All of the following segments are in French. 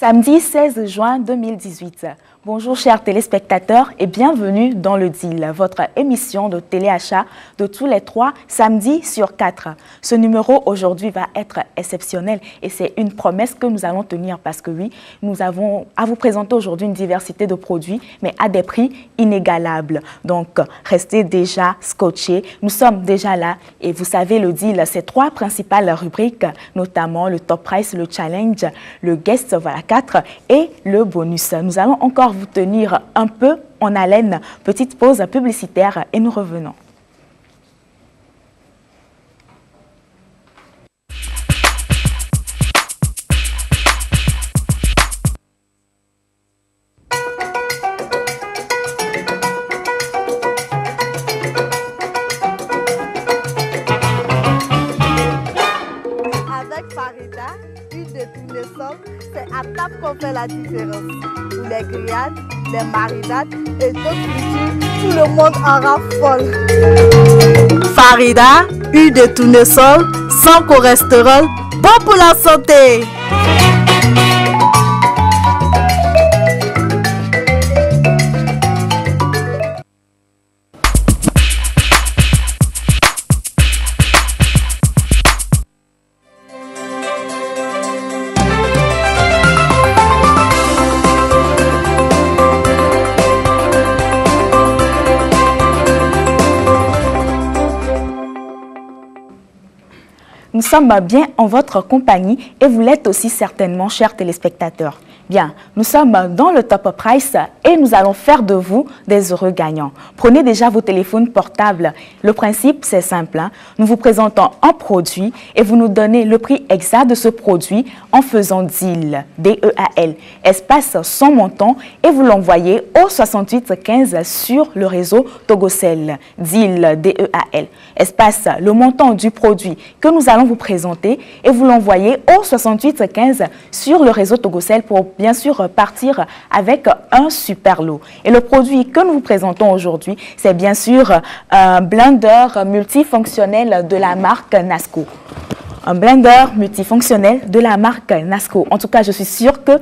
Samedi 16 juin 2018. Bonjour chers téléspectateurs et bienvenue dans le Deal, votre émission de téléachat de tous les 3 samedis sur 4. Ce numéro aujourd'hui va être exceptionnel et c'est une promesse que nous allons tenir parce que oui, nous avons à vous présenter aujourd'hui une diversité de produits mais à des prix inégalables. Donc restez déjà scotchés, nous sommes déjà là et vous savez le Deal, c'est 3 principales rubriques, notamment le Top Price, le Challenge, le Guest, voilà 4 et le bonus. Nous allons encore vous tenir un peu en haleine. Petite pause publicitaire et nous revenons. Avec Farida, huile de tournesol, c'est à table qu'on fait la différence. Pour les grillades, les marinades et d'autres fritures, tout le monde en raffole. Farida, huile de tournesol, sans cholestérol, bon pour la santé. Nous sommes bien en votre compagnie et vous l'êtes aussi certainement, chers téléspectateurs. Bien, nous sommes dans le Top Price et nous allons faire de vous des heureux gagnants. Prenez déjà vos téléphones portables. Le principe, c'est simple. Nous vous présentons un produit et vous nous donnez le prix exact de ce produit en faisant DEAL, D-E-A-L, espace son montant et vous l'envoyez au 6815 sur le réseau Togocel. DEAL, D-E-A-L, espace le montant du produit que nous allons vous présenter et vous l'envoyez au 6815 sur le réseau Togocel pour bien sûr partir avec un super lot. Et le produit que nous vous présentons aujourd'hui, c'est bien sûr un blender multifonctionnel de la marque Nasco. Un blender multifonctionnel de la marque Nasco. En tout cas, je suis sûre que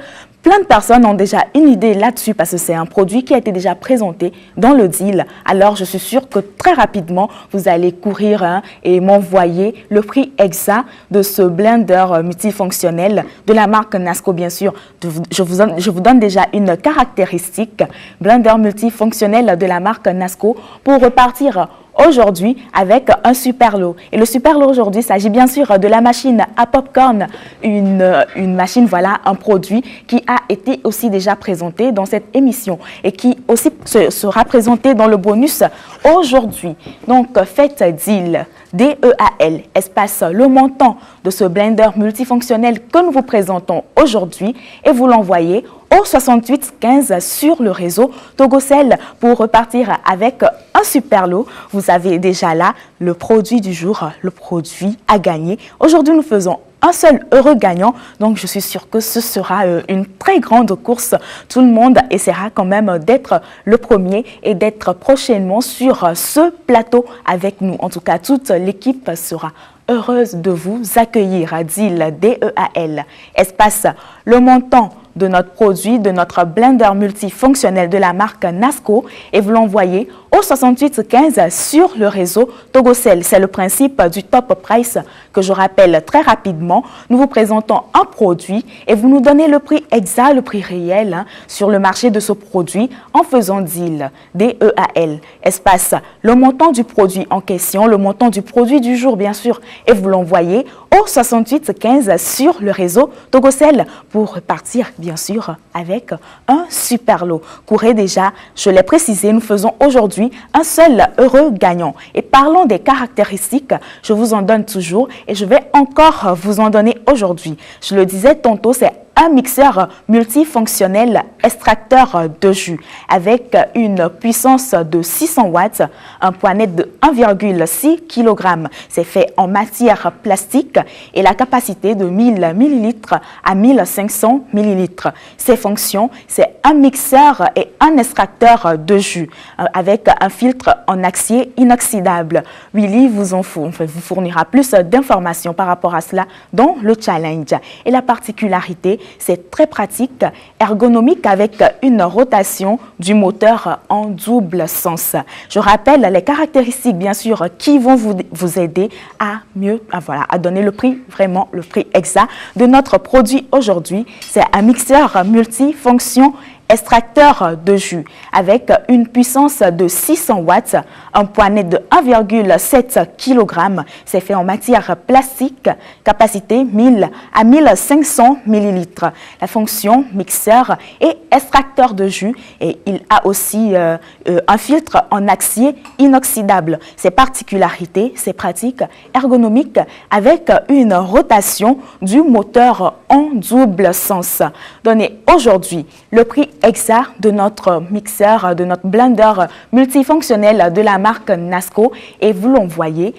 plein de personnes ont déjà une idée là-dessus parce que c'est un produit qui a été déjà présenté dans le Deal. Alors, je suis sûre que très rapidement, vous allez courir et m'envoyer le prix exact de ce blender multifonctionnel de la marque Nasco, bien sûr. Je vous donne déjà une caractéristique. Blender multifonctionnel de la marque Nasco pour repartir aujourd'hui avec un super lot. Et le super lot aujourd'hui, il s'agit bien sûr de la machine à popcorn, une machine, voilà, un produit qui a été aussi déjà présenté dans cette émission et qui aussi sera présenté dans le bonus aujourd'hui. Donc, faites DEAL, D-E-A-L, espace le montant de ce blender multifonctionnel que nous vous présentons aujourd'hui et vous l'envoyez au 6815 sur le réseau Togocel pour repartir avec un super lot. Vous avez déjà là le produit du jour, le produit à gagner. Aujourd'hui, nous faisons un seul heureux gagnant, donc je suis sûre que ce sera une très grande course. Tout le monde essaiera quand même d'être le premier et d'être prochainement sur ce plateau avec nous. En tout cas, toute l'équipe sera heureuse de vous accueillir à DEAL, D-E-A-L, espace le montant de notre produit, de notre blender multifonctionnel de la marque Nasco et vous l'envoyez au 6815 sur le réseau Togocel. C'est le principe du Top Price que je rappelle très rapidement. Nous vous présentons un produit et vous nous donnez le prix exact, le prix réel sur le marché de ce produit en faisant DEAL, D-E-A-L, espace le montant du produit en question, le montant du produit du jour bien sûr et vous l'envoyez au 6815 sur le réseau Togocel pour repartir bien sûr avec un super lot. Courez déjà, je l'ai précisé, nous faisons aujourd'hui un seul heureux gagnant. Et parlons des caractéristiques, je vous en donne toujours et je vais encore vous en donner aujourd'hui. Je le disais tantôt, c'est un mixeur multifonctionnel extracteur de jus avec une puissance de 600 watts, un poids net de 1,6 kg. C'est fait en matière plastique et la capacité de 1000 ml à 1500 ml. Ses fonctions, c'est un mixeur et un extracteur de jus avec un filtre en acier inoxydable. Willy vous fournira plus d'informations par rapport à cela dans le challenge. Et la particularité, C'est très pratique, ergonomique avec une rotation du moteur en double sens. Je rappelle les caractéristiques, bien sûr, qui vont vous aider à à donner le prix, vraiment le prix exact de notre produit aujourd'hui. C'est un mixeur multifonction extracteur de jus avec une puissance de 600 watts, un poids de 1,7 kg. C'est fait en matière plastique, capacité 1000 à 1500 ml. La fonction mixeur et extracteur de jus et il a aussi un filtre en acier inoxydable. Ses particularités, c'est pratique, ergonomique avec une rotation du moteur en double sens. Donnez aujourd'hui le prix exact de notre mixeur, de notre blender multifonctionnel de la marque Nasco et vous l'envoyez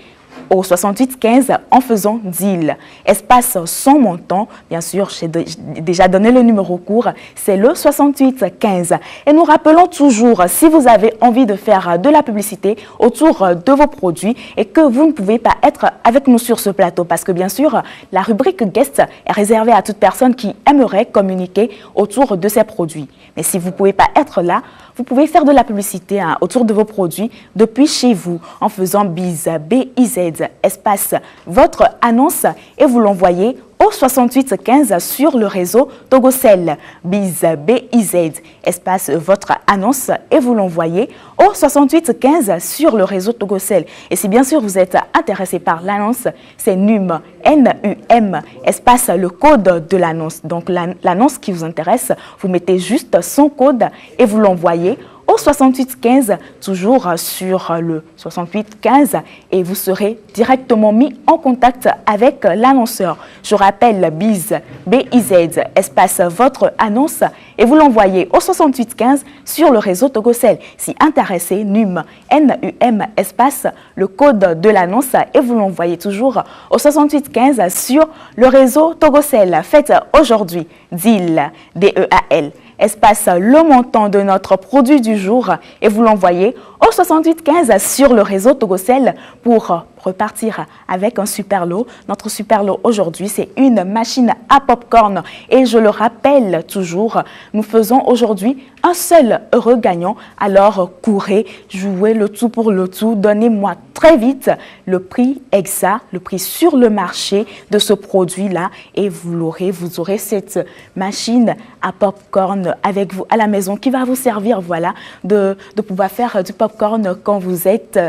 au 6815 en faisant deal. Espace sans montant, bien sûr, j'ai déjà donné le numéro court, c'est le 6815. Et nous rappelons toujours, si vous avez envie de faire de la publicité autour de vos produits et que vous ne pouvez pas être avec nous sur ce plateau, parce que bien sûr, la rubrique Guest est réservée à toute personne qui aimerait communiquer autour de ses produits. Mais si vous ne pouvez pas être là, vous pouvez faire de la publicité autour de vos produits depuis chez vous en faisant BIZ, B-I-Z, espace votre annonce et vous l'envoyez au 6815 sur le réseau Togocel. BIZ, B-I-Z, espace votre annonce et vous l'envoyez au 6815 sur le réseau Togocel. Et si bien sûr vous êtes intéressé par l'annonce, c'est NUM, N-U-M, espace le code de l'annonce. Donc l'annonce qui vous intéresse, vous mettez juste son code et vous l'envoyez au 6815, toujours sur le 6815 et vous serez directement mis en contact avec l'annonceur. Je rappelle BIZ, B-I-Z, espace votre annonce et vous l'envoyez au 6815 sur le réseau Togocel. Si intéressé, NUM, N-U-M, espace le code de l'annonce et vous l'envoyez toujours au 6815 sur le réseau Togocel. Faites aujourd'hui deal, D-E-A-L, espace le montant de notre produit du jour et vous l'envoyez au 6815 sur le réseau Togocel pour repartir avec un super lot. Notre super lot aujourd'hui, c'est une machine à popcorn et je le rappelle toujours, nous faisons aujourd'hui un seul heureux gagnant. Alors courez, jouez le tout pour le tout, donnez-moi très vite le prix exact, le prix sur le marché de ce produit-là et vous aurez cette machine à popcorn avec vous à la maison qui va vous servir, voilà, de pouvoir faire du popcorn quand vous êtes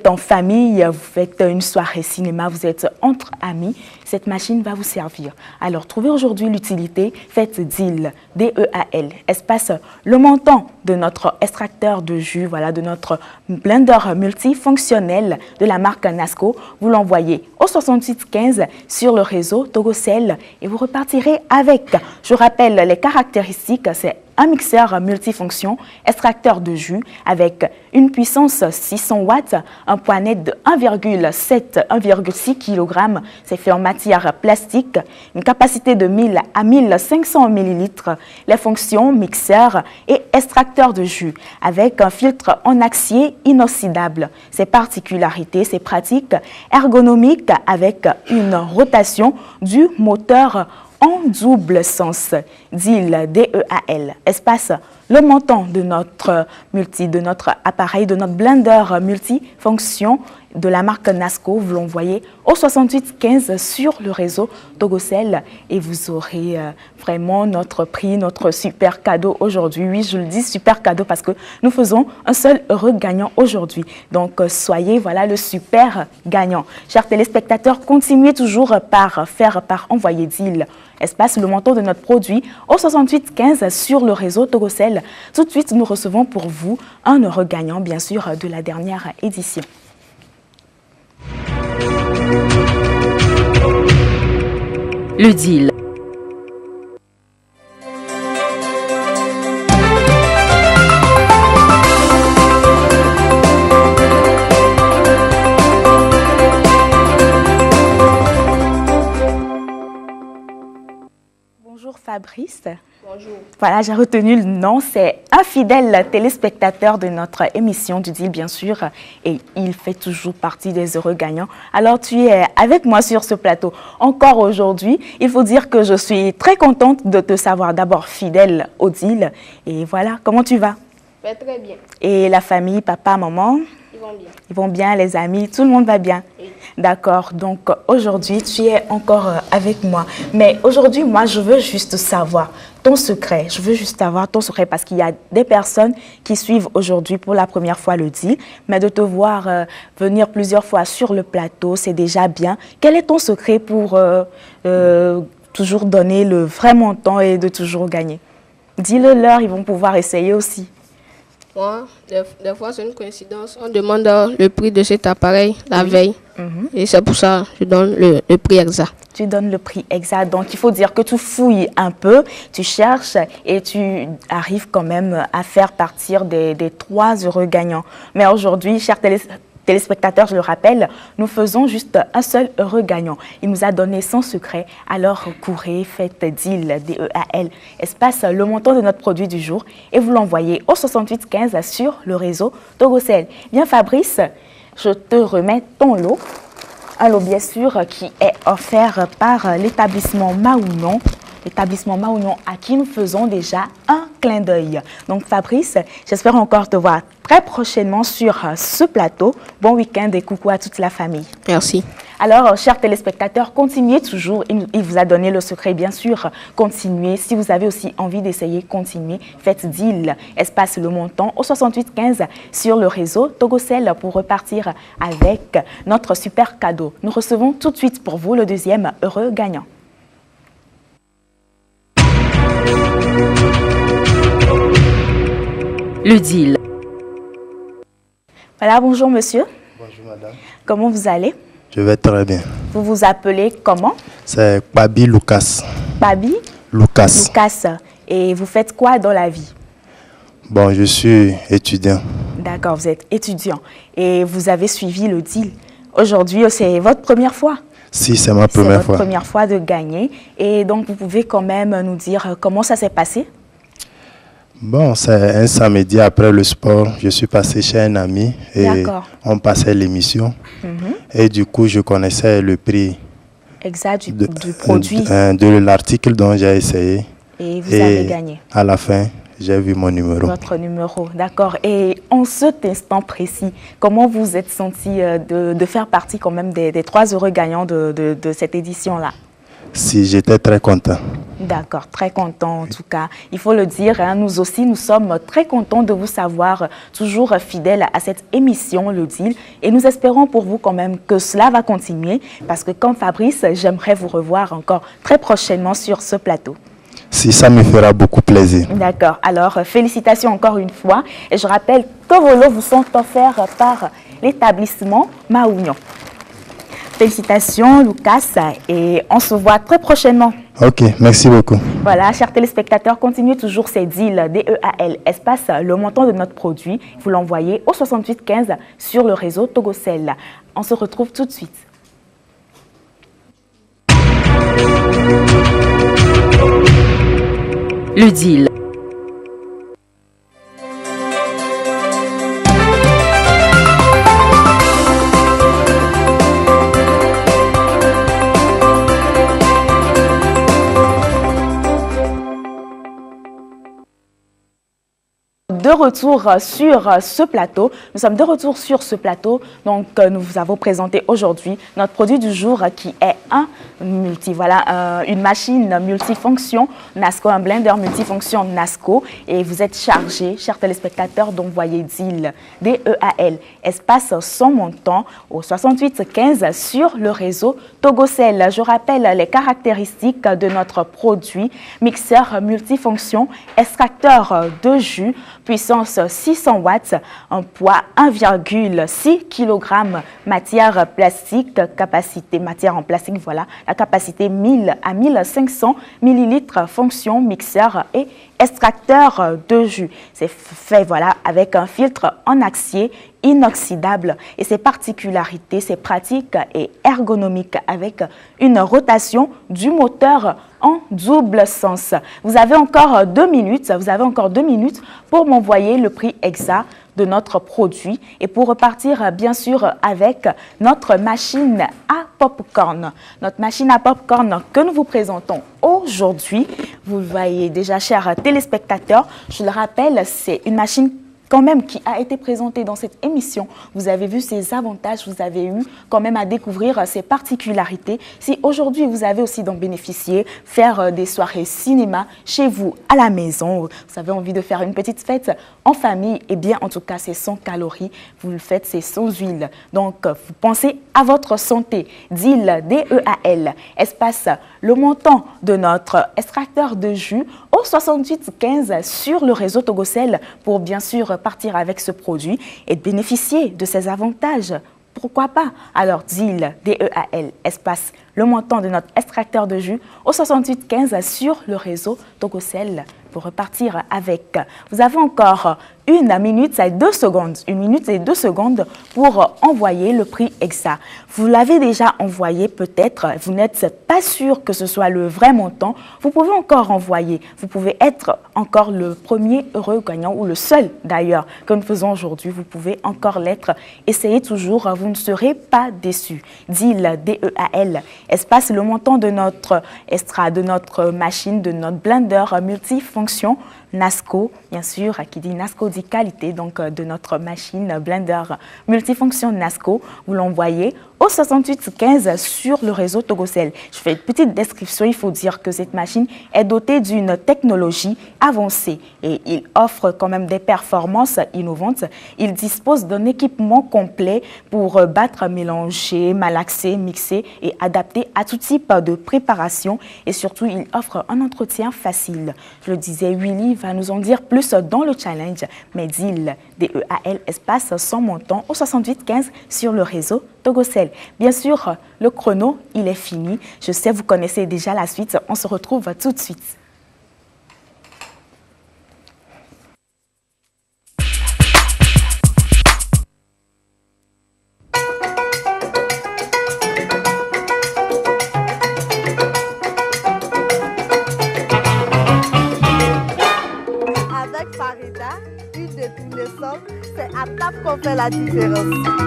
en famille, vous faites une soirée cinéma, vous êtes entre amis, cette machine va vous servir. Alors, trouvez aujourd'hui l'utilité, faites deal, D-E-A-L, espace le montant de notre extracteur de jus, voilà, de notre blender multifonctionnel de la marque Nasco. Vous l'envoyez au 6815 sur le réseau Togocel et vous repartirez avec. Je rappelle les caractéristiques, c'est un mixeur multifonction, extracteur de jus avec une puissance 600 watts, un poids net de 1,6 kg, c'est fait en matière plastique, une capacité de 1000 à 1500 ml, les fonctions mixeur et extracteur de jus avec un filtre en acier inoxydable. Ses particularités, c'est pratique, ergonomique avec une rotation du moteur en double sens, deal, D-E-A-L, espace le montant de notre appareil, de notre blender multifonction de la marque Nasco, vous l'envoyez au 6815 sur le réseau Togocel et vous aurez vraiment notre prix, notre super cadeau aujourd'hui. Oui, je le dis super cadeau parce que nous faisons un seul heureux gagnant aujourd'hui. Donc, soyez, voilà, le super gagnant. Chers téléspectateurs, continuez toujours par envoyer deal, espace le montant de notre produit au 6815 sur le réseau Togocel. Tout de suite, nous recevons pour vous un heureux gagnant, bien sûr, de la dernière édition. Le deal. Fabrice. Bonjour. Voilà, j'ai retenu le nom. C'est un fidèle téléspectateur de notre émission du deal, bien sûr. Et il fait toujours partie des heureux gagnants. Alors, tu es avec moi sur ce plateau encore aujourd'hui. Il faut dire que je suis très contente de te savoir d'abord fidèle au deal. Et voilà, comment tu vas? Très bien. Et la famille, papa, maman? Ils vont bien. Ils vont bien, les amis, tout le monde va bien? Oui. D'accord, donc aujourd'hui, tu es encore avec moi. Mais aujourd'hui, moi, je veux juste savoir ton secret. Je veux juste savoir ton secret parce qu'il y a des personnes qui suivent aujourd'hui pour la première fois le deal. Mais de te voir venir plusieurs fois sur le plateau, c'est déjà bien. Quel est ton secret pour toujours donner le vrai montant et de toujours gagner? Dis-le leur, ils vont pouvoir essayer aussi. Moi, des fois, c'est une coïncidence. On demande le prix de cet appareil la veille. Et c'est pour ça que je donne le prix exact. Tu donnes le prix exact. Donc, il faut dire que tu fouilles un peu, tu cherches et tu arrives quand même à faire partir des 3 heureux gagnants. Mais aujourd'hui, chers téléspectateurs, je le rappelle, nous faisons juste un seul heureux gagnant. Il nous a donné son secret. Alors, courez, faites deal, DEAL, espace le montant de notre produit du jour et vous l'envoyez au 6815 sur le réseau Togocel. Bien, Fabrice, je te remets ton lot. Un lot, bien sûr, qui est offert par l'établissement Maounon. L'établissement Maounon à qui nous faisons déjà un clin d'œil. Donc Fabrice, j'espère encore te voir très prochainement sur ce plateau. Bon week-end et coucou à toute la famille. Merci. Alors, chers téléspectateurs, continuez toujours. Il vous a donné le secret, bien sûr. Continuez. Si vous avez aussi envie d'essayer, continuez. Faites deal, espace le montant au 6815 sur le réseau Togocel pour repartir avec notre super cadeau. Nous recevons tout de suite pour vous le deuxième heureux gagnant. Le deal. Voilà, bonjour monsieur. Bonjour madame. Comment vous allez? Je vais très bien. Vous vous appelez comment? C'est Babi Lucas. Babi Lucas. Lucas. Et vous faites quoi dans la vie? Bon, je suis étudiant. D'accord, vous êtes étudiant. Et vous avez suivi le deal. Aujourd'hui, c'est votre première fois? Si, c'est ma C'est première votre fois. première fois de gagner. Et donc, vous pouvez quand même nous dire comment ça s'est passé? Bon, c'est un samedi après le sport. Je suis passé chez un ami et D'accord. on passait l'émission. Et du coup, je connaissais le prix Exact, de, du produit. de l'article dont j'ai essayé. Et vous avez gagné. À la fin, j'ai vu mon numéro. Votre numéro, d'accord. Et en cet instant précis, comment vous êtes senti de faire partie quand même des 3 heureux gagnants de cette édition-là? Si, j'étais très content. D'accord, très content en tout cas. Il faut le dire, hein, nous aussi, nous sommes très contents de vous savoir toujours fidèles à cette émission, le deal. Et nous espérons pour vous quand même que cela va continuer parce que comme Fabrice, j'aimerais vous revoir encore très prochainement sur ce plateau. Si, ça me fera beaucoup plaisir. D'accord, alors félicitations encore une fois. Et je rappelle que vos lots vous sont offerts par l'établissement Maounon. Félicitations Lucas et on se voit très prochainement. Ok, merci beaucoup. Voilà, chers téléspectateurs, continuez toujours ces deals DEAL, espace le montant de notre produit. Vous l'envoyez au 6815 sur le réseau Togocel. On se retrouve tout de suite. Le deal. De retour sur ce plateau. Nous sommes de retour sur ce plateau. Donc, nous vous avons présenté aujourd'hui notre produit du jour qui est une machine multifonction NASCO, un blender multifonction NASCO. Et vous êtes chargé, chers téléspectateurs, d'envoyer deal DEAL, espace son montant au 6815 sur le réseau Togocel. Je rappelle les caractéristiques de notre produit. Mixeur multifonction, extracteur de jus, puissance 600 watts, un poids 1,6 kg, matière plastique, capacité matière en plastique, voilà, La capacité 1000 à 1500 millilitres, fonction mixeur et extracteur de jus. C'est fait voilà, avec un filtre en acier inoxydable et ses particularités, c'est pratique et ergonomique avec une rotation du moteur en double sens. Vous avez encore 2 minutes, pour m'envoyer le prix exact de notre produit et pour repartir bien sûr avec notre machine à popcorn. Notre machine à popcorn que nous vous présentons aujourd'hui, vous le voyez déjà chers téléspectateurs, je le rappelle, c'est une machine quand même qui a été présentée dans cette émission. Vous avez vu ses avantages, vous avez eu quand même à découvrir ses particularités. Si aujourd'hui vous avez aussi d'en bénéficier, faire des soirées cinéma chez vous à la maison, vous avez envie de faire une petite fête en famille, eh bien en tout cas c'est sans calories, vous le faites, c'est sans huile. Donc vous pensez à votre santé. DEAL, D-E-A-L, espace le montant de notre extracteur de jus au 6815 sur le réseau Togocel pour bien sûr partir avec ce produit et bénéficier de ses avantages. Pourquoi pas? Alors, DEAL, D-E-A-L, espace le montant de notre extracteur de jus au 6815 sur le réseau Togocel pour repartir avec. Vous avez encore 1 minute et 2 secondes. 1 minute et 2 secondes pour envoyer le prix exact. Vous l'avez déjà envoyé peut-être, vous n'êtes pas sûr que ce soit le vrai montant. Vous pouvez encore envoyer. Vous pouvez être encore le premier heureux gagnant ou le seul d'ailleurs que nous faisons aujourd'hui. Vous pouvez encore l'être. Essayez toujours, vous ne serez pas déçus. DEAL, D-E-A-L, espace le montant de notre extra, de notre machine, de notre blender multifonction NASCO, bien sûr, qui dit NASCO dit qualité, donc de notre machine blender multifonction NASCO. Vous l'envoyez au 6815 sur le réseau Togocel. Je fais une petite description. Il faut dire que cette machine est dotée d'une technologie avancée et il offre quand même des performances innovantes. Il dispose d'un équipement complet pour battre, mélanger, malaxer, mixer et adapter à tout type de préparation. Et surtout, il offre un entretien facile. Je le disais, Willy va nous en dire plus dans le challenge. Mais DEAL, D-E-A-L, espace sans montant au 6815 sur le réseau Togocel. Bien sûr, le chrono, il est fini. Je sais, vous connaissez déjà la suite. On se retrouve tout de suite. Avec Farida, huile de tournesol, c'est à table qu'on fait la différence.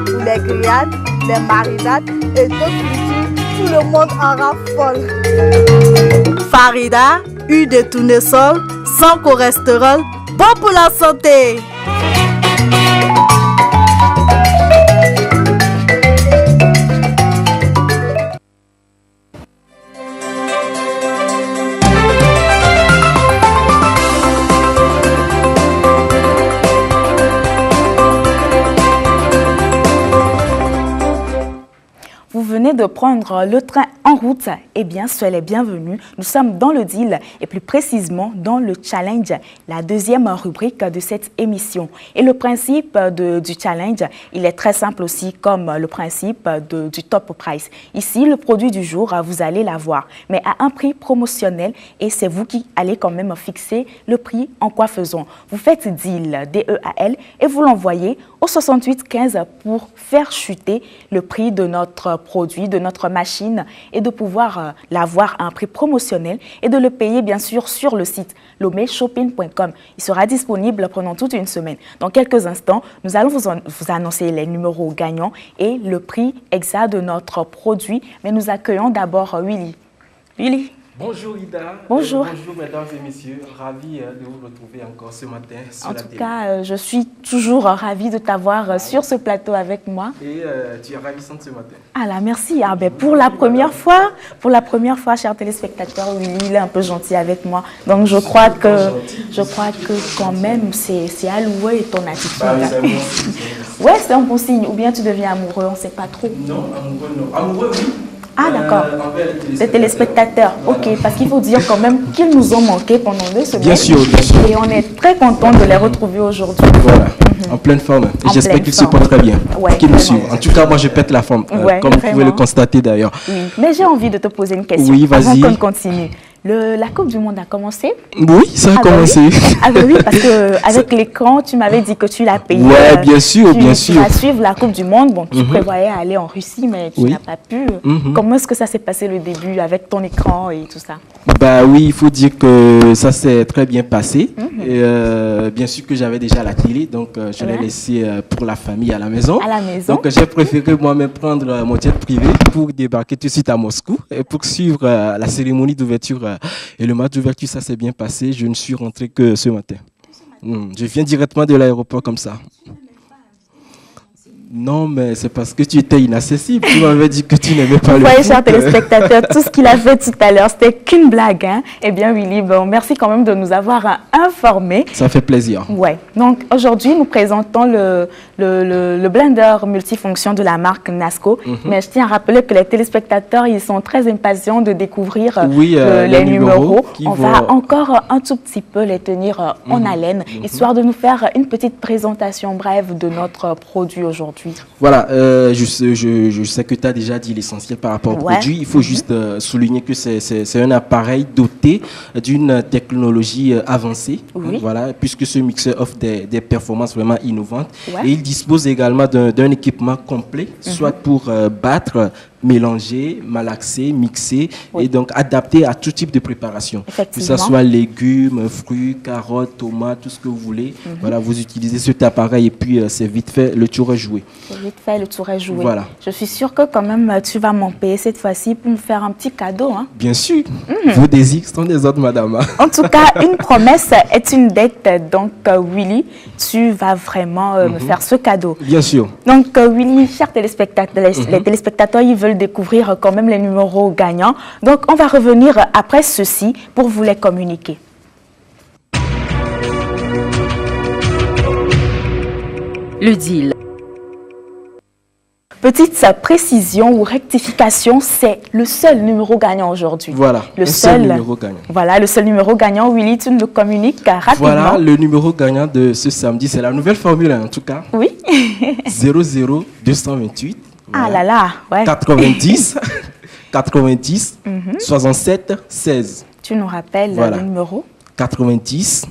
Pour les grillades, les marinades et d'autres fritures, tout le monde en raffole. Farida, huile de tournesol, sans cholestérol, bon pour la santé. Vous venez de prendre le train en route, eh bien, soyez les bienvenus. Nous sommes dans le DEAL et plus précisément dans le challenge, la deuxième rubrique de cette émission. Et le principe du challenge, il est très simple aussi comme le principe du top price. Ici, le produit du jour, vous allez l'avoir, mais à un prix promotionnel et c'est vous qui allez quand même fixer le prix en quoi faisons. Vous faites DEAL, D-E-A-L, et vous l'envoyez au 6815 pour faire chuter le prix de notre produit, de notre machine et de pouvoir l'avoir à un prix promotionnel et de le payer bien sûr sur le site lomeshopping.com. Il sera disponible pendant toute une semaine. Dans quelques instants, nous allons vous annoncer les numéros gagnants et le prix exact de notre produit. Mais nous accueillons d'abord Willy. Willy. Bonjour Ida. Bonjour. Bonjour mesdames et messieurs, ravi de vous retrouver encore ce matin sur la télé. En tout cas, je suis toujours ravie de t'avoir sur ce plateau avec moi. Et tu es ravissante ce matin. Ah là, merci. Ah, ben, pour la première fois, chers téléspectateurs, Willy, il est un peu gentil avec moi. Donc je crois que quand même, c'est alloué ton attitude. Bah, c'est bon, ouais, c'est un bon signe. Ou bien tu deviens amoureux, on ne sait pas trop. Non, amoureux non. Amoureux oui. Ah d'accord, les téléspectateurs, voilà. Ok, parce qu'il faut dire quand même qu'ils nous ont manqué pendant 2 semaines. Bien sûr, bien sûr. Et on est très content de les retrouver aujourd'hui. Voilà. en pleine forme. Et En j'espère pleine qu'il se forme. porte très bien. Ouais, Qu'il nous vraiment. suive. En tout cas, moi, je pète la forme, Ouais, comme vous pouvez le vraiment. constater d'ailleurs. Oui, mais j'ai envie de te poser une question Oui, avant vas-y. qu'on continue. La Coupe du Monde a commencé? Oui, ça a Ah bah commencé. oui. Ah bah oui, parce que avec l'écran, tu m'avais dit que tu l'as payé. Ouais, bien sûr, tu, bien Tu sûr. vas suivre la Coupe du Monde. Bon, tu prévoyais aller en Russie, mais tu Oui. n'as pas pu. Comment est-ce que ça s'est passé le début avec ton écran et tout ça? Bah oui, il faut dire que ça s'est très bien passé. Et, bien sûr que j'avais déjà la télé, donc je l'ai Ouais. laissé pour la famille à la maison. À la maison. Donc j'ai préféré moi-même prendre mon jet privé pour débarquer tout de suite à Moscou et pour suivre la cérémonie d'ouverture. Et le match d'ouverture, ça s'est bien passé. Je ne suis rentré que ce matin. Je viens directement de l'aéroport comme ça. Non, mais c'est parce que tu étais inaccessible. Tu m'avais dit que tu n'aimais pas Vous le voyez, foot. chers téléspectateurs, tout ce qu'il a fait tout à l'heure, c'était qu'une blague. Hein? Eh bien, Willy, bon, merci quand même de nous avoir informés. Ça fait plaisir. Ouais. Donc aujourd'hui, nous présentons le blender multifonction de la marque Nasco. Mais je tiens à rappeler que les téléspectateurs, ils sont très impatients de découvrir Oui, les les numéros qui On vont- va encore un tout petit peu les tenir en haleine, histoire de nous faire une petite présentation brève de notre produit aujourd'hui. Voilà, je sais que tu as déjà dit l'essentiel par rapport au Ouais. produit. Il faut juste souligner que c'est un appareil doté d'une technologie avancée. Oui. Voilà, puisque ce mixeur offre des performances vraiment innovantes. Ouais. Et il dispose également d'un équipement complet, soit pour battre, mélanger, malaxer, mixer, Oui. et donc adapté à tout type de préparation. Que Effectivement. ce soit légumes, fruits, carottes, tomates, tout ce que vous voulez. Voilà, vous utilisez cet appareil et puis c'est vite fait, le tour est joué. C'est vite fait, le tour est joué. Voilà. Je suis sûre que quand même, tu vas m'en payer cette fois-ci pour me faire un petit cadeau. Hein. Bien sûr, vos désirs sont des autres, madame. En tout cas, une promesse est une dette. Donc, Willy, tu vas vraiment me faire ce cadeau. Bien sûr. Donc, Willy, chers téléspectateurs, les téléspectateurs, ils veulent découvrir quand même les numéros gagnants. Donc, on va revenir après ceci pour vous les communiquer. Le deal. Petite précision ou rectification, c'est le seul numéro gagnant aujourd'hui. Voilà, le un seul numéro gagnant. Voilà, le seul numéro gagnant. Willy, tu nous le communiques rapidement. Voilà, le numéro gagnant de ce samedi, c'est la nouvelle formule en tout cas. Oui. 00228. Ah là là, ouais. 90, 90, 67, 16. Tu nous rappelles Voilà. le numéro? 90,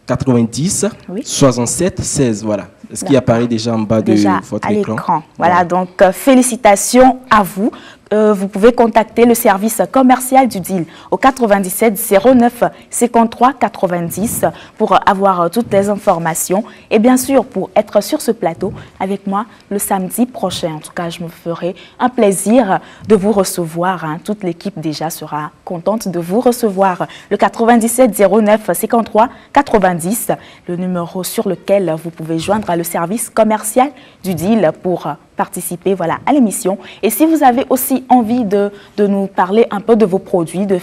90, Oui. 67, 16. Voilà. Ce qui apparaît déjà en bas Déjà de votre à écran. l'écran. Voilà, donc félicitations à vous. Vous pouvez contacter le service commercial du deal au 97 09 53 90 pour avoir toutes les informations et bien sûr pour être sur ce plateau avec moi le samedi prochain. En tout cas, je me ferai un plaisir de vous recevoir. Hein. Toute l'équipe déjà sera contente de vous recevoir. Le 97 09 53 90, le numéro sur lequel vous pouvez joindre le service commercial du deal pour participer voilà, à l'émission. Et si vous avez aussi envie de nous parler un peu de vos produits, d'en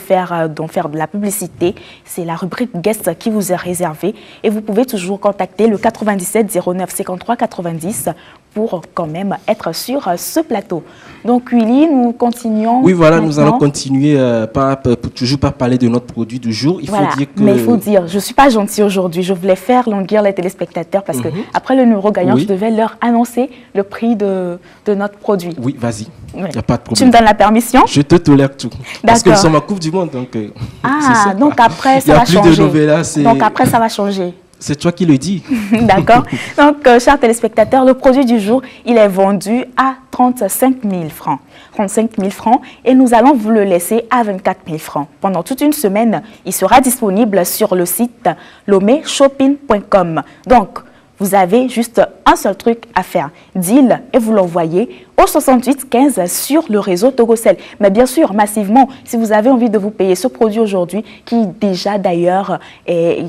faire de la publicité, c'est la rubrique Guest qui vous est réservée. Et vous pouvez toujours contacter le 97 09 53 90 pour quand même être sur ce plateau. Donc Willy, nous continuons. Oui, voilà, nous maintenant. allons continuer toujours par parler de notre produit du jour. Il Voilà, faut dire que... mais il faut dire, je ne suis pas gentille aujourd'hui. Je voulais faire languir les téléspectateurs parce que après le numéro gagnant, Oui. je devais leur annoncer le prix de notre produit. Oui, vas-y, il Oui. n'y a pas de Tu me problème. donnes la permission? Je te tolère tout. Parce que nous D'accord. sommes à Coupe du Monde, donc... c'est Ah, ça, donc quoi. après, Il ça y a va plus changer. de novellas, c'est... Donc après, ça va changer. C'est toi qui le dis. D'accord. Donc, chers téléspectateurs, le produit du jour, il est vendu à 35 000 francs. 35 000 francs et nous allons vous le laisser à 24 000 francs. Pendant toute une semaine, il sera disponible sur le site lomeshopping.com. Donc, vous avez juste un seul truc à faire, deal, et vous l'envoyez au 68 15 sur le réseau Togocel. Mais bien sûr, massivement, si vous avez envie de vous payer ce produit aujourd'hui, qui déjà d'ailleurs est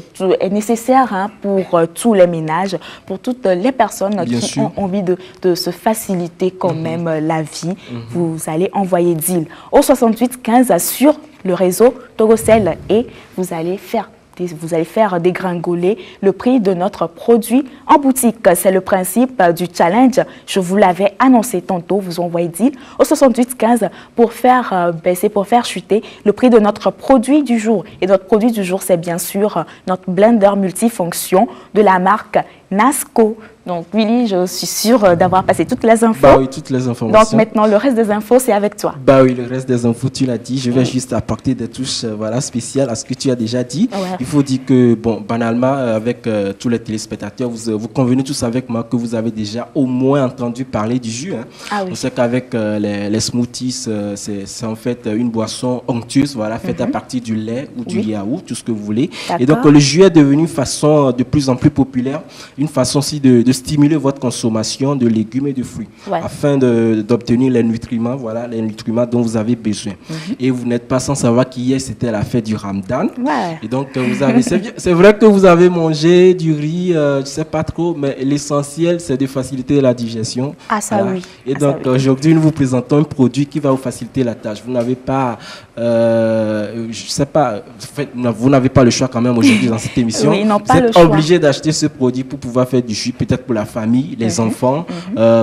nécessaire hein, pour tous les ménages, pour toutes les personnes Bien qui sûr. ont envie de se faciliter quand même la vie, vous allez envoyer deal au 68 15 sur le réseau Togocel et vous allez faire dégringoler le prix de notre produit en boutique. C'est le principe du challenge. Je vous l'avais annoncé tantôt. Vous envoyez deal au 68 15 pour faire baisser, pour faire chuter le prix de notre produit du jour. Et notre produit du jour, c'est bien sûr notre blender multifonction de la marque Nasco. Donc, Willy, je suis sûre d'avoir passé toutes les infos. Bah oui, toutes les informations. Donc, maintenant, le reste des infos, c'est avec toi. Bah oui, le reste des infos, tu l'as dit. Je vais juste apporter des touches voilà, spéciales à ce que tu as déjà dit. Ouais. Il faut dire que, bon, banalement, avec tous les téléspectateurs, vous convenez tous avec moi que vous avez déjà au moins entendu parler du jus. Hein. Ah oui. On sait qu'avec les smoothies, c'est en fait une boisson onctueuse, voilà, faite à partir du lait ou du yaourt, tout ce que vous voulez. Et donc, le jus est devenu une façon de plus en plus populaire, une façon aussi de stimuler votre consommation de légumes et de fruits, afin d'obtenir les nutriments, voilà, les nutriments dont vous avez besoin. Et vous n'êtes pas sans savoir qu'hier, c'était la fête du Ramadan. Ouais. Et donc, c'est vrai que vous avez mangé du riz, je ne sais pas trop, mais l'essentiel, c'est de faciliter la digestion. Ah, ça voilà. oui. Et donc, aujourd'hui, nous vous présentons un produit qui va vous faciliter la tâche. Vous n'avez pas, je sais pas, en fait, vous n'avez pas le choix quand même aujourd'hui dans cette émission. Oui, non, pas vous le êtes choix. obligé d'acheter ce produit pour pouvoir faire du jus, peut-être pour la famille, les enfants,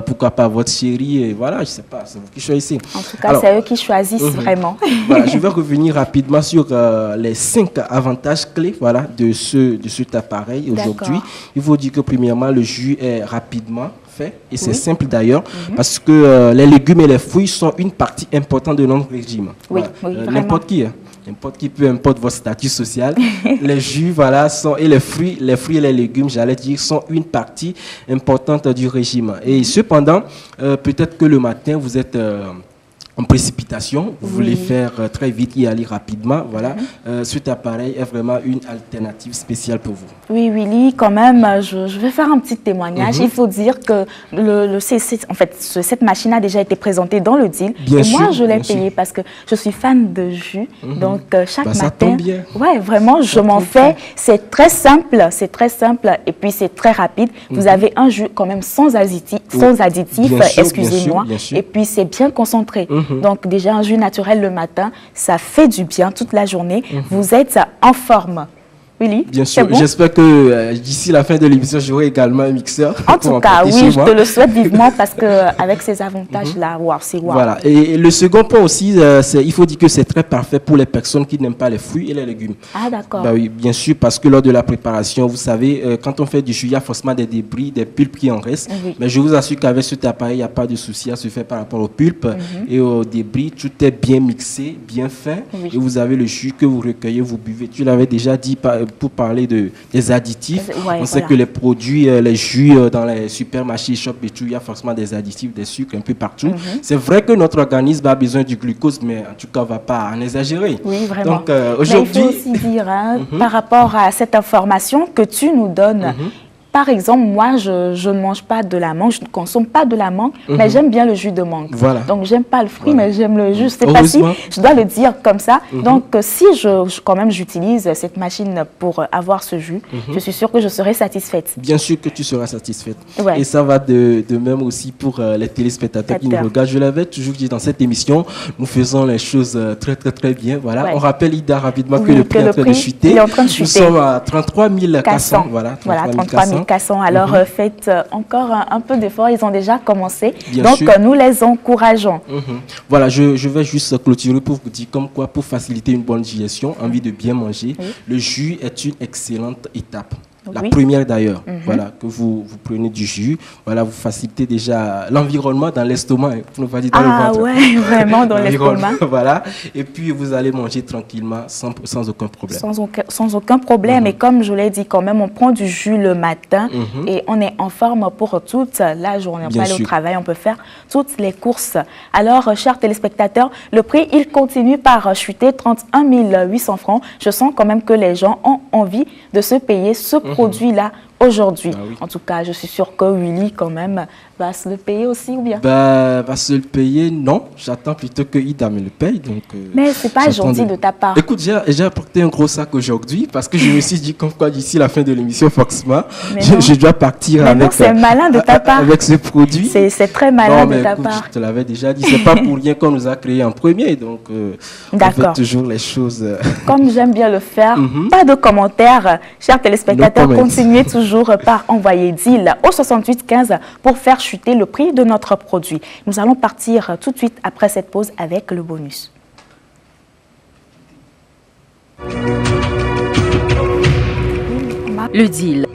pourquoi pas votre chérie, et voilà, je sais pas, c'est vous qui choisissez. En tout cas, c'est eux qui choisissent vraiment. Voilà, je vais revenir rapidement sur les 5 avantages clés, voilà, de cet appareil aujourd'hui. Il faut dire que premièrement, le jus est rapidement fait et c'est simple d'ailleurs parce que les légumes et les fruits sont une partie importante de notre régime. Oui, voilà. oui, N'importe qui, hein. N'importe qui, peu importe votre statut social, les jus, voilà, et les fruits et les légumes, j'allais dire, sont une partie importante du régime. Et cependant, peut-être que le matin, vous êtes en précipitation, vous voulez faire très vite, y aller rapidement, voilà. Cet appareil est vraiment une alternative spéciale pour vous. Oui, Willy, quand même, je vais faire un petit témoignage. Il faut dire que en fait, cette machine a déjà été présentée dans le deal. Moi, je l'ai payé parce que je suis fan de jus. Donc, chaque matin, ça tombe bien. Ouais, vraiment, je m'en fais. C'est très simple et puis c'est très rapide. Vous avez un jus quand même sans additifs, excusez-moi. Et puis, c'est bien concentré. Donc, déjà, un jus naturel le matin, ça fait du bien toute la journée. Vous êtes en forme. Willy, bien sûr, bon? J'espère que d'ici la fin de l'émission, j'aurai également un mixeur. En tout cas, oui, je te le souhaite vivement parce qu'avec ces avantages-là, c'est wow. Voilà. Et le second point aussi, il faut dire que c'est très parfait pour les personnes qui n'aiment pas les fruits et les légumes. Ah, d'accord. Bah oui, bien sûr, parce que lors de la préparation, vous savez, quand on fait du jus, il y a forcément des débris, des pulpes qui en restent. Mais je vous assure qu'avec cet appareil, il n'y a pas de souci à se faire par rapport aux pulpes et aux débris. Tout est bien mixé, bien fin. Et vous avez le jus que vous recueillez, vous buvez. Tu l'avais déjà dit pour parler des additifs. On sait que les produits, les jus dans les supermarchés, shops et tout, il y a forcément des additifs, des sucres un peu partout. C'est vrai que notre organisme a besoin du glucose, mais en tout cas, on ne va pas en exagérer. Oui, vraiment. Donc, aujourd'hui... il faut aussi dire, par rapport à cette information que tu nous donnes, par exemple, moi, je ne mange pas de la mangue, je ne consomme pas de la mangue, mais j'aime bien le jus de mangue. Voilà. Donc, j'aime pas le fruit, mais j'aime le jus. Je ne sais pas si je dois le dire comme ça. Donc, si quand même j'utilise cette machine pour avoir ce jus, je suis sûre que je serai satisfaite. Bien sûr que tu seras satisfaite. Et ça va de même aussi pour les téléspectateurs qui nous regardent. Je l'avais toujours dit dans cette émission, nous faisons les choses très, très, très bien. Voilà. On rappelle, Ida, rapidement que le prix est en train de chuter. Il est en train de chuter. Nous sommes à 33 400. Voilà, 33 400. Alors, faites encore un peu d'effort. Ils ont déjà commencé. Bien donc, sûr. nous les encourageons. Voilà, je vais juste clôturer pour vous dire comme quoi, pour faciliter une bonne digestion, envie de bien manger, le jus est une excellente étape. La première d'ailleurs, voilà, que vous prenez du jus, voilà, vous facilitez déjà l'environnement dans l'estomac, pour ne pas dire dans le ventre. Ah ouais, vraiment dans l'estomac. Voilà, et puis vous allez manger tranquillement sans aucun problème. Sans aucun problème, et comme je l'ai dit, quand même, on prend du jus le matin et on est en forme pour toute la journée. On peut aller au travail, on peut faire toutes les courses. Alors, chers téléspectateurs, le prix, il continue par chuter, 31 800 francs. Je sens quand même que les gens ont envie de se payer ce produit-là aujourd'hui. En tout cas, je suis sûre que Willy, quand même, va se le payer aussi, ou bien? Va se le payer, non. J'attends plutôt que Ida me le paye. Donc, mais c'est pas gentil de ta part. Écoute, j'ai apporté un gros sac aujourd'hui parce que je me suis dit, comme quoi, d'ici la fin de l'émission, forcément, je dois partir avec... c'est malin de ta part. Avec ce produit. C'est très malin de ta part. Je te l'avais déjà dit, c'est pas pour rien qu'on nous a créé en premier. Donc, on fait toujours les choses... Comme j'aime bien le faire, pas de commentaires. Chers téléspectateurs, continuez toujours par envoyer deal au 68 15 pour faire chuter le prix de notre produit. Nous allons partir tout de suite après cette pause avec le bonus. Le deal.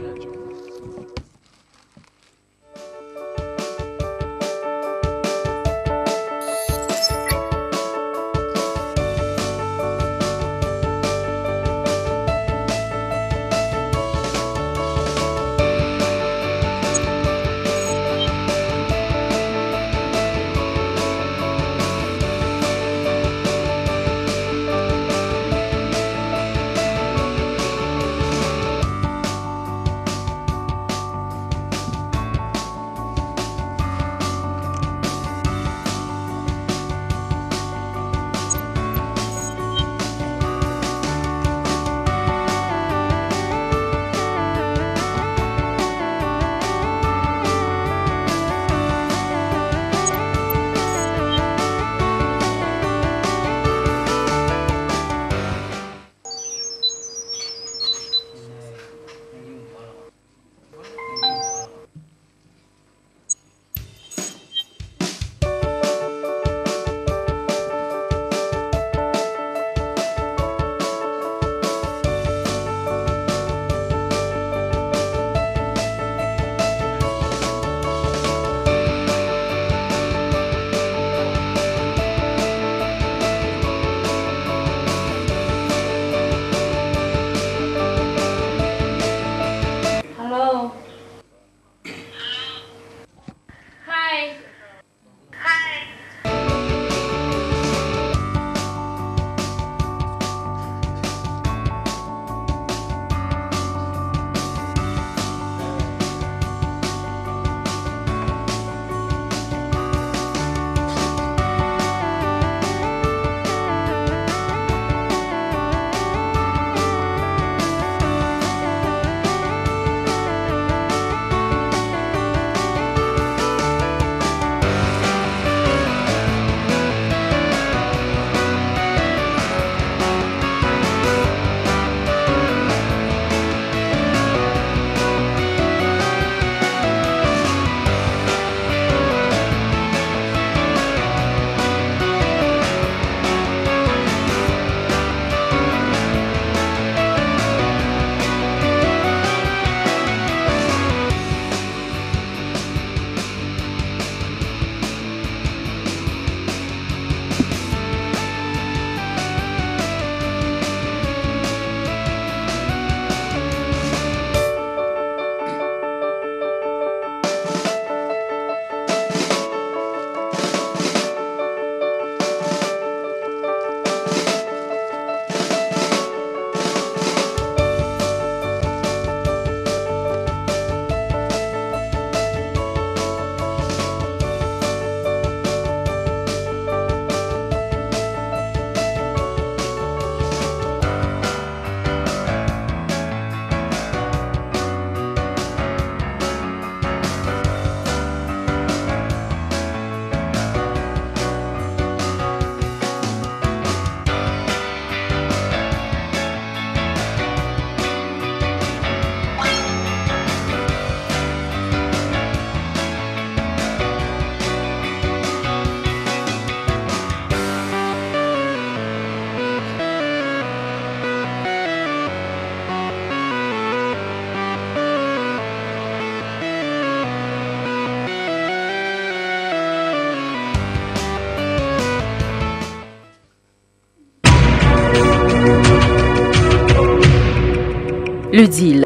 Le deal.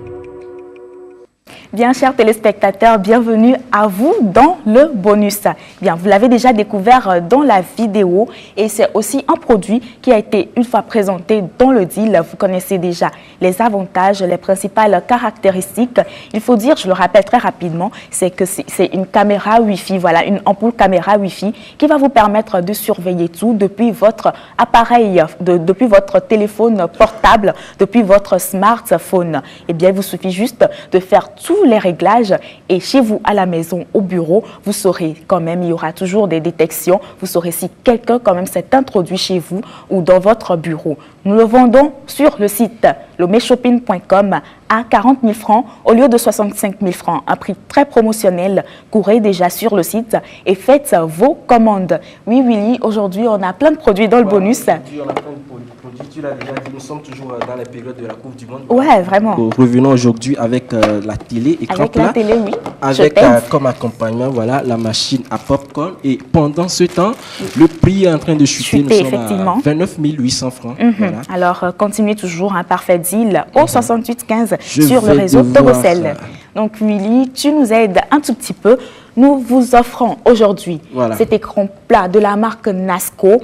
Bien, chers téléspectateurs, bienvenue à vous dans le bonus. Bien, vous l'avez déjà découvert dans la vidéo et c'est aussi un produit qui a été une fois présenté dans le deal. Vous connaissez déjà les avantages, les principales caractéristiques. Il faut dire, je le rappelle très rapidement, c'est que c'est une caméra Wi-Fi, voilà, une ampoule caméra Wi-Fi qui va vous permettre de surveiller tout depuis votre appareil, depuis votre téléphone portable, depuis votre smartphone. Eh bien, il vous suffit juste de faire tous les réglages et chez vous à la maison, au bureau, vous saurez quand même, il y aura toujours des détections, vous saurez si quelqu'un quand même s'est introduit chez vous ou dans votre bureau. Nous le vendons sur le site lomeshopping.com à 40 000 francs au lieu de 65 000 francs. Un prix très promotionnel. Courez déjà sur le site et faites vos commandes. Oui, Willy, aujourd'hui, on a plein de produits dans le bonus. Aujourd'hui, on a plein de produits. Tu l'as déjà dit, nous sommes toujours dans la période de la Coupe du Monde. Ouais, vraiment. Revenons aujourd'hui avec la télé, écran avec plat. La télé, oui. Avec comme accompagnement, voilà, la machine à popcorn. Et pendant ce temps, le prix est en train de chuter. Nous sommes effectivement. à 29 800 francs. Voilà. Alors, continuez toujours un parfait deal au 6815 sur le réseau Togocel. Donc, Willy, tu nous aides un tout petit peu. Nous vous offrons aujourd'hui cet écran plat de la marque Nasco.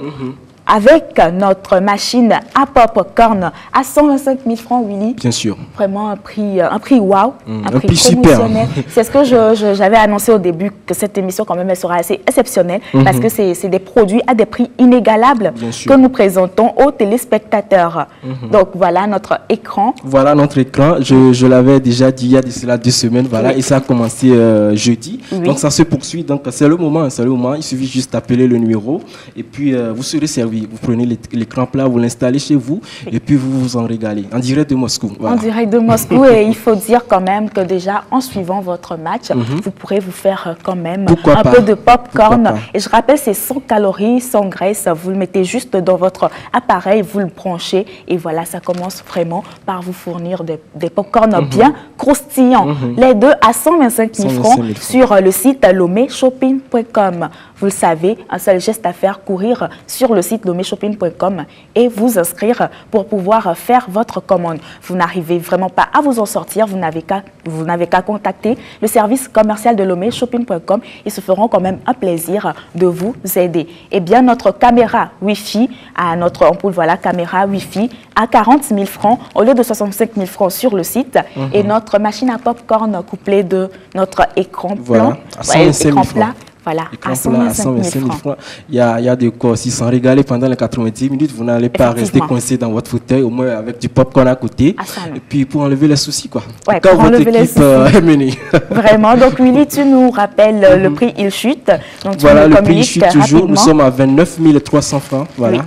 Avec notre machine à popcorn à 125 000 francs, Willy. Bien sûr. Vraiment un prix wow, un prix super. C'est ce que j'avais annoncé au début, que cette émission quand même elle sera assez exceptionnelle parce que c'est des produits à des prix inégalables que nous présentons aux téléspectateurs. Donc voilà notre écran. Voilà notre écran. Je l'avais déjà dit il y a de cela 2 semaines, voilà, et ça a commencé jeudi. Donc ça se poursuit. Donc c'est le moment, Il suffit juste d'appeler le numéro et puis vous serez servi. Vous prenez l'écran plat, vous l'installez chez vous et puis vous vous en régalez. En direct de Moscou. Voilà. En direct de Moscou. Et il faut dire quand même que déjà, en suivant votre match, vous pourrez vous faire quand même un peu de popcorn. Et je rappelle, c'est sans calories, sans graisse. Vous le mettez juste dans votre appareil, vous le branchez. Et voilà, ça commence vraiment par vous fournir des popcorn bien croustillants. Les deux à 125 000 francs sur le site lomeshopping.com. Vous le savez, un seul geste à faire, courir sur le site lomeshopping.com et vous inscrire pour pouvoir faire votre commande. Vous n'arrivez vraiment pas à vous en sortir, vous n'avez qu'à contacter le service commercial de lomeshopping.com. Ils se feront quand même un plaisir de vous aider. Et bien, notre caméra Wi-Fi, notre ampoule, caméra Wi-Fi à 40 000 francs au lieu de 65 000 francs sur le site. Et notre machine à popcorn couplée de notre écran plan, écran plat. Voilà, à 125 000 francs. Il y a de quoi aussi s'en régaler pendant les 90 minutes. Vous n'allez pas rester coincé dans votre fauteuil, au moins avec du popcorn à côté. Et puis pour enlever les soucis, quoi. Ouais, quand votre équipe est menée. Vraiment. Donc, Willy, tu nous rappelles le prix, il chute. Donc, voilà, le prix chute toujours. Nous sommes à 29 300 francs. Voilà.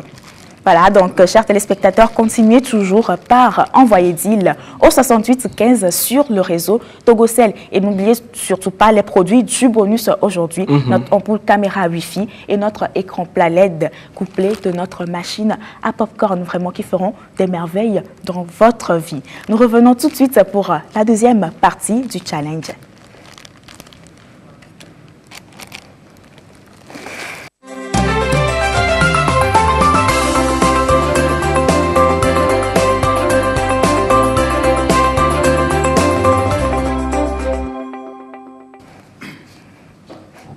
Voilà, donc, chers téléspectateurs, continuez toujours par envoyer deal au 6815 sur le réseau Togocel. Et n'oubliez surtout pas les produits du bonus aujourd'hui, notre ampoule caméra Wi-Fi et notre écran plat LED couplé de notre machine à popcorn, vraiment qui feront des merveilles dans votre vie. Nous revenons tout de suite pour la deuxième partie du challenge.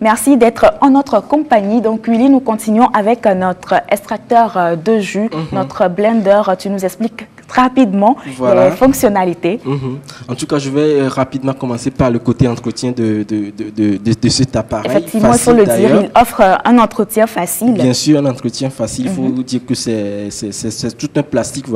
Merci d'être en notre compagnie. Donc, Willy, nous continuons avec notre extracteur de jus, notre blender. Tu nous expliques rapidement les fonctionnalités. En tout cas, je vais rapidement commencer par le côté entretien de cet appareil. Effectivement, il faut le dire, il offre un entretien facile. Bien sûr, un entretien facile. Il faut dire que c'est tout un plastique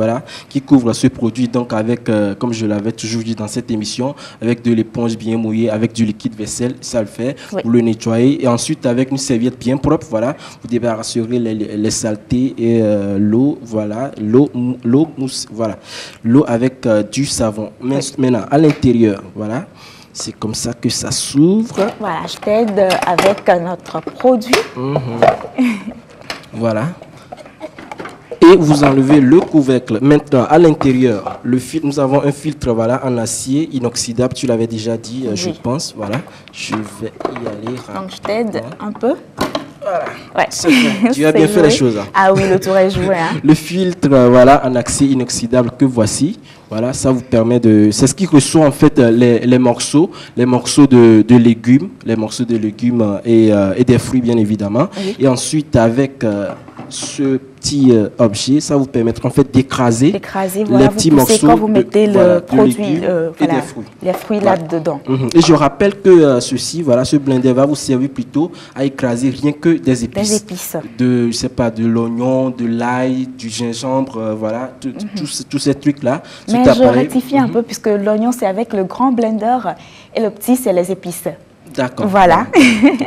qui couvre ce produit. Donc, avec, comme je l'avais toujours dit dans cette émission, avec de l'éponge bien mouillée, avec du liquide vaisselle, ça le fait. Vous le nettoyez. Et ensuite, avec une serviette bien propre, vous débarrasserez les saletés et l'eau, l'eau avec du savon. Maintenant, à l'intérieur, c'est comme ça que ça s'ouvre. Voilà, je t'aide avec notre produit. Voilà. Et vous enlevez le couvercle. Maintenant, à l'intérieur, nous avons un filtre en acier inoxydable. Tu l'avais déjà dit, je pense. Voilà. Je vais y aller rapidement. Donc, je t'aide un peu. Voilà. Ouais. C'est fait. Tu as bien C'est fait les joué. choses. Hein. Ah oui, le tour est joué. Hein. Le filtre, voilà, en acier inoxydable que voici. Voilà, ça vous permet de... C'est ce qui reçoit en fait les morceaux de légumes, et des fruits bien évidemment. Oui. Et ensuite avec ce petit objet, ça vous permettra en fait d'écraser Voilà, les vous petits poussez morceaux quand vous mettez le de produit, légumes et voilà, des fruits. les fruits Voilà. là-dedans. Et je rappelle que ceci, voilà, ce blender va vous servir plutôt à écraser rien que des épices. Des épices. Je sais pas, de l'oignon, de l'ail, du gingembre, voilà, tous ces trucs-là. Mais je rectifie un peu puisque l'oignon c'est avec le grand blender et le petit c'est les épices. D'accord. Voilà.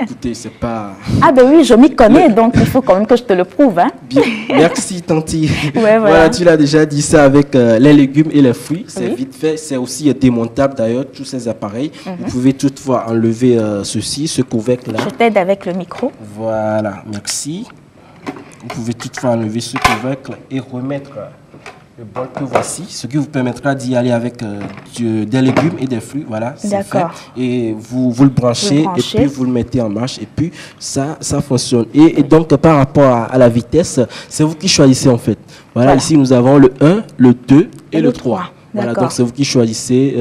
Écoutez, c'est pas... Ah ben oui, je m'y connais donc il faut quand même que je te le prouve. Hein. Bien. Merci, Tanti. Ouais, Voilà, tu l'as déjà dit ça avec les légumes et les fruits. C'est Oui. vite fait. C'est aussi démontable d'ailleurs, tous ces appareils. Vous pouvez toutefois enlever ce couvercle-là. Je t'aide avec le micro. Voilà, merci. Vous pouvez toutefois enlever ce couvercle et remettre le bol que voici, ce qui vous permettra d'y aller avec des légumes et des fruits. Voilà, c'est fait. D'accord. Et vous le branchez, et puis vous le mettez en marche et puis ça fonctionne. Et donc par rapport à la vitesse, c'est vous qui choisissez en fait. Voilà, ici nous avons le 1, le 2 et le 3. Voilà, donc c'est vous qui choisissez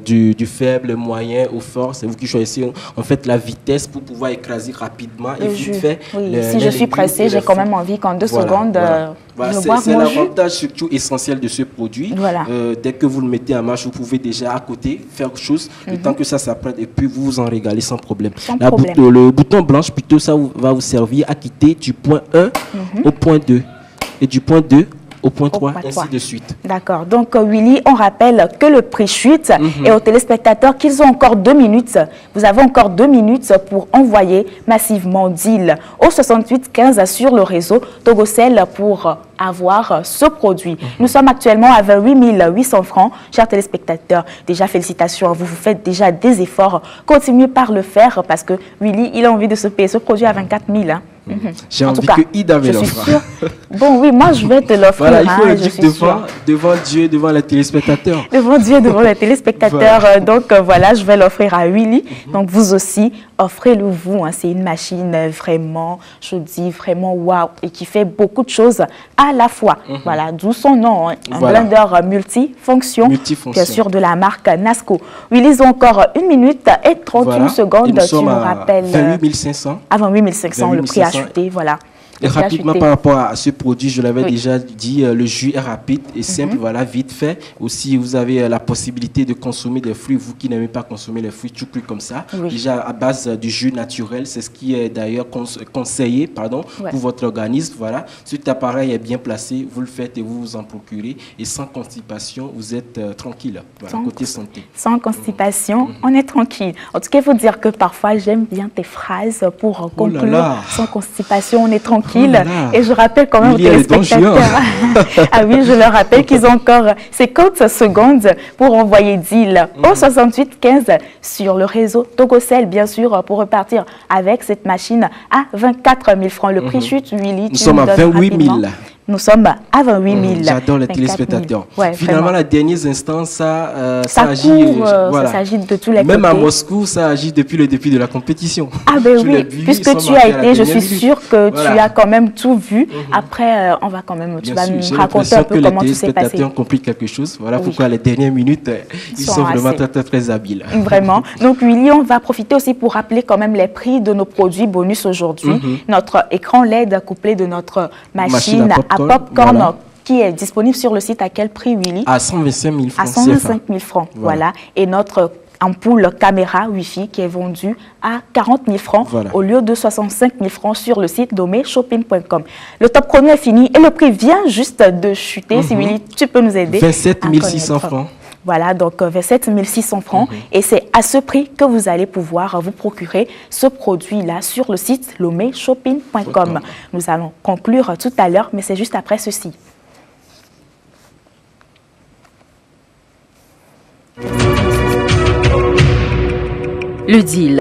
du faible, moyen au fort. C'est vous qui choisissez en fait la vitesse pour pouvoir écraser rapidement et vite fait. Oui, si je suis pressée, j'ai quand même envie qu'en 2 secondes, je boive c'est mon jus. l'avantage surtout essentiel de ce produit. Voilà. Dès que vous le mettez en marche, vous pouvez déjà à côté faire autre chose, le temps que ça s'apprête et puis vous vous en régalez sans problème. Le bouton blanche, plutôt, ça va vous servir à quitter du point 1 au point 2 et du point 2 au point 3, ainsi de suite. D'accord. Donc, Willy, on rappelle que le prix chute et aux téléspectateurs qu'ils ont encore 2 minutes. Vous avez encore 2 minutes pour envoyer massivement deal au 68 15 sur le réseau Togocel pour avoir ce produit. Nous sommes actuellement à 28 800 francs. Chers téléspectateurs, déjà félicitations. Vous faites déjà des efforts. Continuez par le faire parce que Willy, il a envie de se payer ce produit à 24 000. Hein. J'ai envie que Ida me l'offre. Bon, oui, moi, je vais te l'offrir. Voilà, il faut le dire devant Dieu, devant les téléspectateurs. Devant Dieu, devant les téléspectateurs. Voilà. Donc, voilà, je vais l'offrir à Willy. Donc, vous aussi, offrez-le vous. Hein. C'est une machine vraiment, je dis, vraiment waouh, et qui fait beaucoup de choses à la fois. Voilà, d'où son nom. Hein. Un blender multifonction, bien sûr, de la marque Nasco. Willy, ils ont encore 1 minute et 31 secondes. Nous sommes tu me rappelles. 28 500. À 28 500, le prix a chuté, voilà. Et rapidement par rapport à ce produit, je l'avais déjà dit, le jus est rapide et simple, voilà, vite fait. Aussi, vous avez la possibilité de consommer des fruits, vous qui n'aimez pas consommer les fruits tout crus comme ça. Déjà à base du jus naturel, c'est ce qui est d'ailleurs conseillé pour votre organisme. Voilà, cet appareil est bien placé, vous le faites et vous vous en procurez. Et sans constipation, vous êtes tranquille, voilà, côté santé. Sans constipation, on est tranquille. En tout cas, il faut dire que parfois, j'aime bien tes phrases pour conclure. Sans constipation, on est tranquille. Et je rappelle quand même aux téléspectateurs, ah oui, je leur rappelle qu'ils ont encore 50 secondes pour envoyer deal au 68 15 sur le réseau Togocel, bien sûr, pour repartir avec cette machine à 24 000 francs. Le prix chute, Willy, nous sommes à 28 000. Nous sommes à 28 000. J'adore les téléspectateurs. Ouais, finalement, la dernière instance, ça agit. Ça s'agit de tous les côtés. Même à Moscou, ça agit depuis le début de la compétition. Ah ben oui, puisque tu as été, je suis sûre que tu as quand même tout vu. Après, on va quand même, tu vas nous raconter un peu comment tout s'est passé. Les téléspectateurs ont compris quelque chose. Voilà pourquoi les dernières minutes, ils sont vraiment très habiles. Vraiment. Donc, Willy, on va profiter aussi pour rappeler quand même les prix de nos produits bonus aujourd'hui. Notre écran LED couplé de notre machine à popcorn qui est disponible sur le site. À quel prix, Willy? À 125 000 francs. À 125 000 francs, voilà. Et notre ampoule caméra Wi-Fi qui est vendue à 40 000 francs au lieu de 65 000 francs sur le site nommé shopping.com. Le top chrono est fini et le prix vient juste de chuter. Si Willy, tu peux nous aider. 27 600 francs. Voilà, donc 27 600 francs. Et c'est à ce prix que vous allez pouvoir vous procurer ce produit-là sur le site loméchopping.com. Nous allons conclure tout à l'heure, mais c'est juste après ceci. Le deal.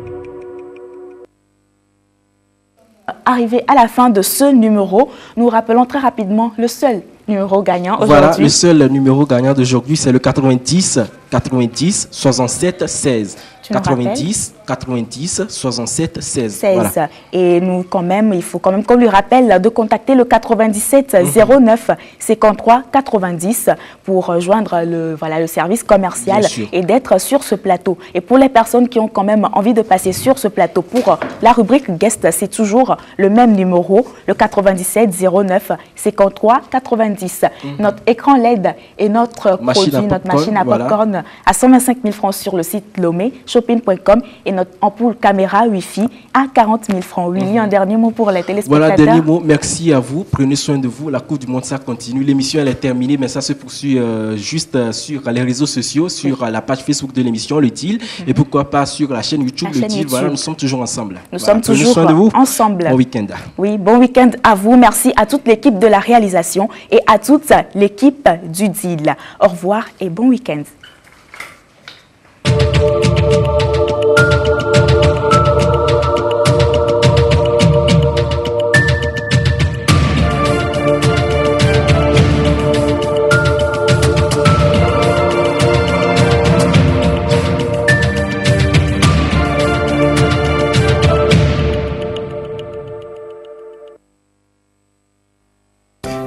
Arrivé à la fin de ce numéro, nous rappelons très rapidement le seul numéro gagnant Voilà, aujourd'hui. le seul numéro gagnant d'aujourd'hui, c'est le 90 90 67 16. Tu nous 90 90 67 16. 16. Voilà. Et nous, quand même, il faut quand même qu'on lui rappelle de contacter le 97 09 53 90 pour rejoindre le service commercial Bien sûr. et d'être sur ce plateau. Et pour les personnes qui ont quand même envie de passer sur ce plateau pour la rubrique guest, c'est toujours le même numéro, le 97 09 53 90. Notre écran LED et notre Machine produit, à notre popcorn, machine à voilà. popcorn à 125 000 francs sur le site Lomé, shopping.com, et notre ampoule caméra Wi-Fi à 40 000 francs. Willy, un dernier mot pour les téléspectateurs. Voilà, dernier mot. Merci à vous. Prenez soin de vous. La Coupe du Monde, ça continue. L'émission, elle est terminée, mais ça se poursuit juste sur les réseaux sociaux, sur la page Facebook de l'émission, le deal, et pourquoi pas sur la chaîne YouTube, La le chaîne deal. YouTube. Voilà, nous sommes toujours ensemble. Nous Voilà, sommes prenez toujours soin de vous. ensemble. Bon week-end. Oui, bon week-end à vous. Merci à toute l'équipe de la réalisation et à toute l'équipe du deal. Au revoir et bon week-end.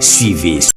Suivez